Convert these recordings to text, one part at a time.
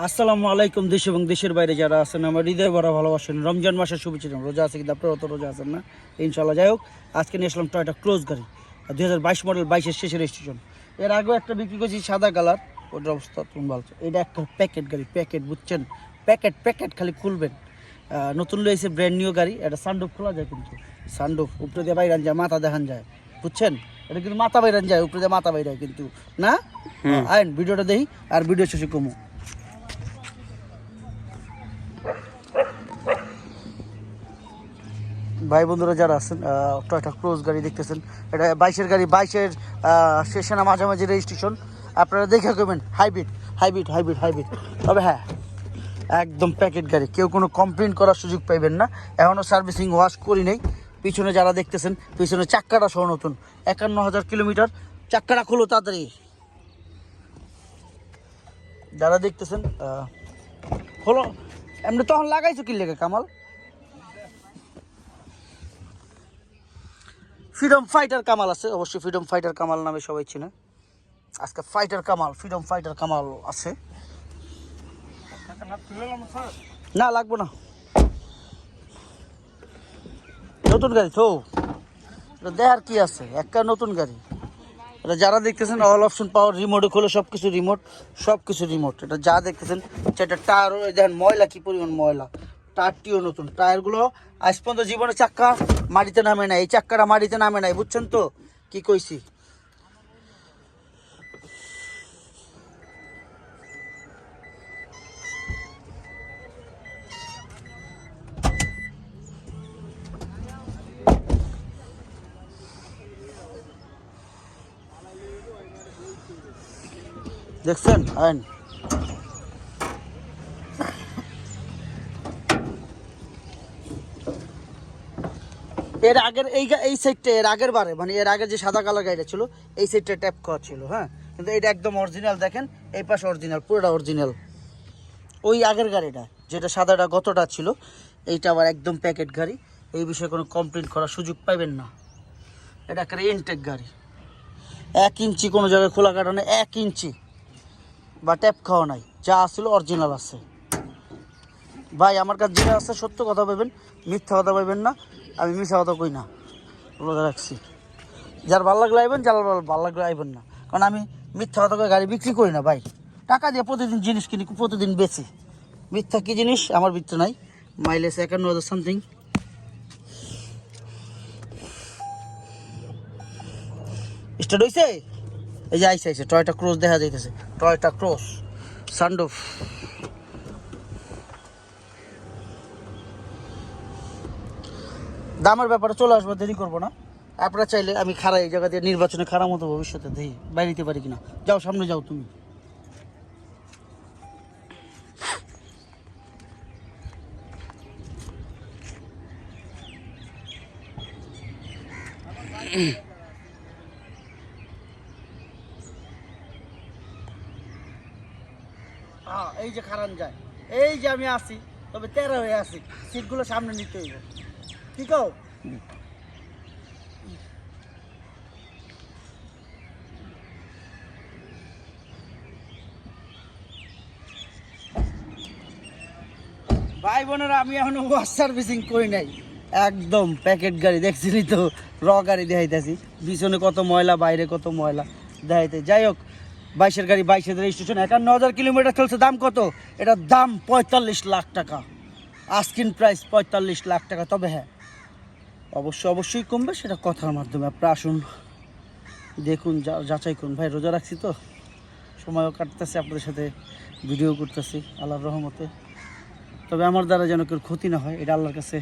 আসসালামু আলাইকুম। দেশ এবং দেশের বাইরে যারা আছেন আমার হৃদয় ভরা ভালোবাসেন, রমজান মাসের শুভেচ্ছা। রোজা আছে কিন্তু আপনারা তো রোজা আছেন না ইনশাল্লাহ। যাই হোক, আজকে নিয়ে আসলাম টয়োটা ক্রোজ গাড়ি 2022 মডেল, 22-এর শেষের রেজিস্ট্রেশন। এর আগেও একটা বিক্রি করছি সাদা কালার, ওটার অবস্থা তুমি ভালো। এটা একটা প্যাকেট গাড়ি, প্যাকেট বুঝছেন, প্যাকেট প্যাকেট খালি খুলবেন। নতুন রয়েছে ব্র্যান্ড নিউ গাড়ি। এটা সানরুফ খোলা যায়, কিন্তু সানরুফ উপরে দিয়ে বাইরান যায়, মাথা দেখান যায়, বুঝছেন। এটা কিন্তু মাথা বাইরান যায়, উপরে দিয়ে মাথা বাইরায় কিন্তু না। আইন ভিডিওটা দেখি আর ভিডিও শেষে কমু। ভাই বন্ধুরা যারা আছেন, টয়োটা ক্রোজ গাড়ি দেখতেছেন, এটা 22-এর গাড়ি, 22-এর শেষে না মাঝামাঝি রেজিস্ট্রেশন। আপনারা দেখে করবেন হাইব্রিড হাইব্রিড হাইব্রিড হাইব্রিড। তবে হ্যাঁ, একদম প্যাকেট গাড়ি, কেউ কোনো কমপ্লেন করার সুযোগ পাইবেন না। এখনও সার্ভিসিং ওয়াশ করি নেই। পিছনে যারা দেখতেছেন, পিছনে চাক্কাটা সহ নতুন, 51,000 কিলোমিটার। চাক্কাটা খুলো তাড়াতাড়ি। যারা দেখতেছেন হলো, এমনি তখন লাগাইছো কি লেগে কামাল? ফ্রিডম ফাইটার কামাল আছে, অবশ্যই ফ্রিডম ফাইটার কামাল নামে সবাই চিনে। আজকে fighter Kamal, freedom fighter Kamal আছে। না লাগবো না, নতুন গাড়ি তো, এটা দেখার কি আছে, একটা নতুন গাড়ি। এটা যারা দেখতেছেন অল অপশন পাওয়ার, রিমোটে খোলে সব কিছু রিমোট, সব কিছু রিমোট। এটা যা দেখতেছেন, সেটা টায়ারও দেখেন ময়লা, কি পরিমাণ ময়লা। টায়ারটিও নতুন, টায়ারগুলো আজ পর্যন্ত জীবনে চাক্কা মাটিতে নামে নাই, এই চাক্কাটা মাটিতে নামে নাই, বুঝছেন তো কি কইছি। দেখছেন আইন, এর আগের এই সাইডটা, এর আগের বারে মানে এর আগের যে সাদা কালার গাড়িটা ছিল, এই সাইডটা ট্যাপ করা ছিল। হ্যাঁ, কিন্তু এটা একদম অরিজিনাল, দেখেন এই পাশে অরিজিনাল, পুরোটা অরিজিনাল। ওই আগের গাড়িটা যেটা সাদাটা গতটা ছিল, এইটা আবার একদম প্যাকেট গাড়ি। এই বিষয়ে কোনো কমপ্লেন করার সুযোগ পাইবেন না। এটা একটা ইনটেক গাড়ি, 1 ইঞ্চি কোনো জায়গায় খোলা কাটানো, 1 ইঞ্চি বা ট্যাপ খাওয়া নাই, যা আসছিল অরিজিনাল আছে। ভাই আমার কাছে যেটা আছে সত্য কথা পাইবেন, মিথ্যা কথা পাইবেন না। আমি মিথ্যা কথা কই না, বলে রাখছি। যার ভালো লাগলে আইবেন, যার ভালো লাগলে আইবেন না। কারণ আমি মিথ্যা কথা করে গাড়ি বিক্রি করি না ভাই। টাকা দিয়ে প্রতিদিন জিনিস কিনি, প্রতিদিন বেচি। মিথ্যা কী জিনিস আমার ভিতরে নাই। Mileage 51,000 something. স্টার্ট হয়েছে, এই যে আইসে টয়োটা ক্রোজ দেখা যাইতেছে, টয়োটা ক্রোজ সানরুফ। দামের ব্যাপারে চলে আসবো, দেরি করবো না। আপনারা চাইলে আমি খাড়া, এই জায়গা দিয়ে নির্বাচনে খাড়া মতো ভবিষ্যতে দেখি বাইরে দিতে পারি কিনা। যাও সামনে যাও তুমি। হ্যাঁ, এই যে খারান যায়, এই যে আমি আসি, তবে তেরা হয়ে আসি, সিটগুলো সামনে নিতে হইব, ঠিক আছে। ভাই বোনেরা, আমি এখনো ওয়াশ সার্ভিসিং করি নাই, একদম প্যাকেট গাড়ি। দেখছিলি তো, র গাড়ি দেখাইতেছি, পিছনে কত ময়লা, বাইরে কত ময়লা দেখাইতে। যাই হোক, 22-এর গাড়ি, 22-এর রেজিস্ট্রেশন, 51,000 কিলোমিটার চলছে। দাম কত? এটার দাম 45 লাখ টাকা, আস্কিং প্রাইস 45 লাখ টাকা। তবে হ্যাঁ, অবশ্যই কমবে, সেটা কথার মাধ্যমে। আপনারা আসুন, দেখুন, যাচাই করুন। ভাই রোজা রাখছি তো, সময়ও কাটতেছে, আপনাদের সাথে ভিডিও করতেছি আল্লাহর রহমতে। তবে আমার দ্বারা যেন কেউ ক্ষতি না হয়, এটা আল্লাহর কাছে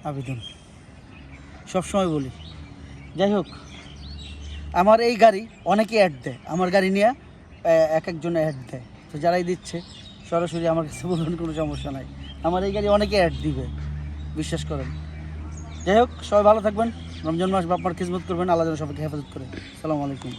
আবেদন, সবসময় বলি। যাই হোক, আমার এই গাড়ি অনেকে অ্যাড দেয়, আমার গাড়ি নিয়ে এক একজনে অ্যাড দেয়। তো যারাই দিচ্ছে সরাসরি আমার কাছে বলবেন, কোনো সমস্যা নাই। আমার এই গাড়ি অনেকে অ্যাড দিবে, বিশ্বাস করেন। যাই হোক, সবাই ভালো থাকবেন, রমজান মাস বাপ্পার খিদমত করবেন, আল্লাহ যেন সবাইকে হেফাজত করে। আসসালামু আলাইকুম।